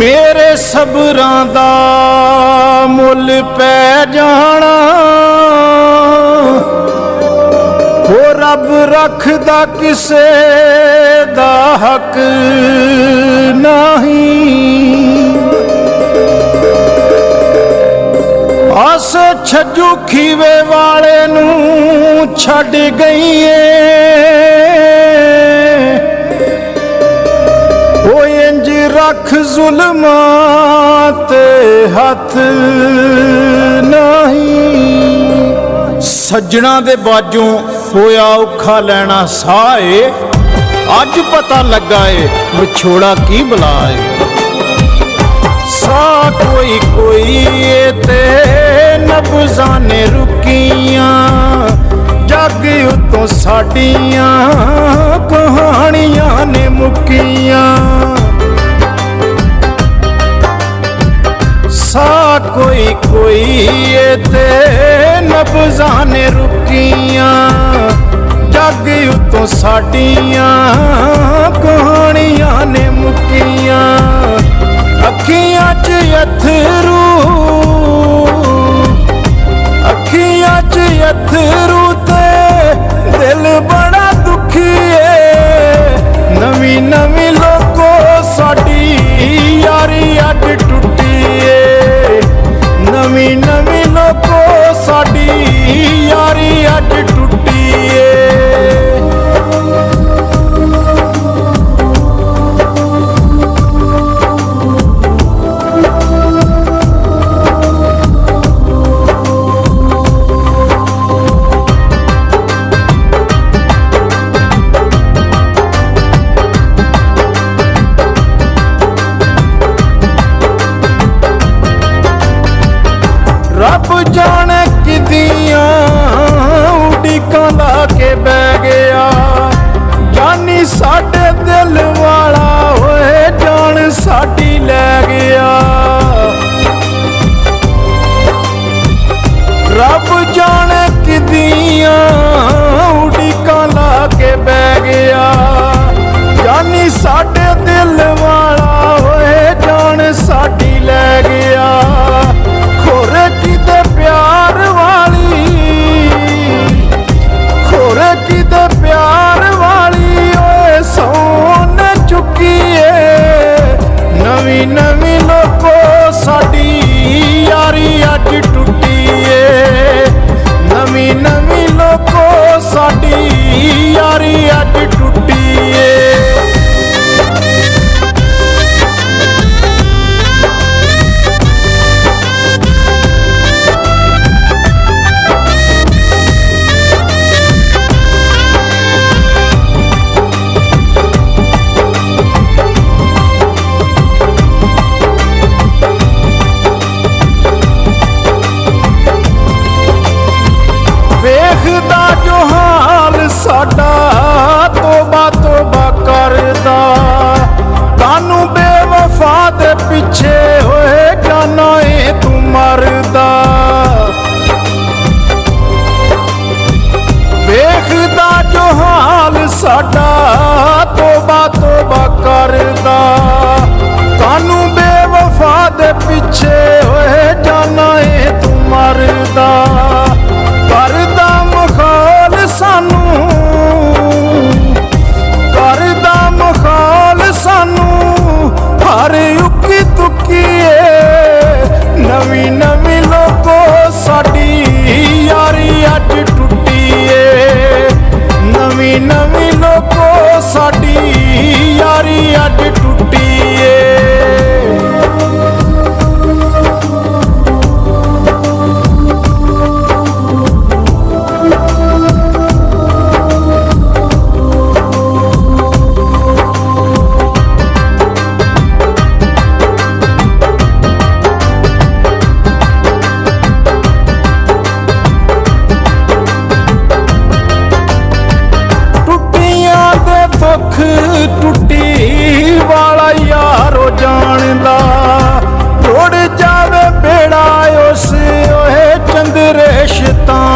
मेरे सबरां दा मुल पै जाना, वो रब रखदा किसे दा हक नहीं। आस छज्जू खीवे वाले नूं छड़ गई ओ इंज रख जुल्मां ते हथ नहीं। सज्जणा दे बाजों होया औखा लैना साए, अज पता लगा है विछोड़ा की बलाए। सा कोई कोई ते नब्ज़ां ने रुकियां, जग उतों साडियां कहानियां ने मुकियां। सा कोई कोई ते नब्ज़ां ने रुकियां, जग उतों साडियां कहानियां ने मुकियां। अखियां च अथरू, अखियां च अथरू ते दिल बड़ा दुखी है। नवी नवी लोको साडी यारी अज टुटी है, नवी नवी लोको साडी यारी अज टुटी है। रब जाने किदियां उड़ीकां ला के बह गया, जानी साडे दिल वाला होए जान साडी लै गया। रब जाने किदियां उड़ीकां ला के बह गया, जानी साडे दिल वाला होए जान साडी लै गया। खोरे किते प्यार वाली, खोरे किते प्यार वाली ओए सोने चुकी है। नवी नवी लोको साडी यारी अज टुटी है, नवी नवी लोको साडी यारी अज टुटी है। वेखदा जो हाल साडा तोबा तोबा करदा, कानू बेवफा दे पिछे होए जाना ए तू मरदा। वेखदा जो हाल साडा तोबा तोबा करदा, कानू बेवफा दे पिछे होए जाना ए तू मरदा। करदा मखाल सानू, करदा मखाल सानू हर उकी तुकी है। नवी नवी लोको साडी यारी अज टुटी है, नवी नवी लोको साडी यारी अज टुटी है। दुख टुटी वाला यारो जानदा, रुड़ जावे बेड़ा उस ओए चंद्रे शैतान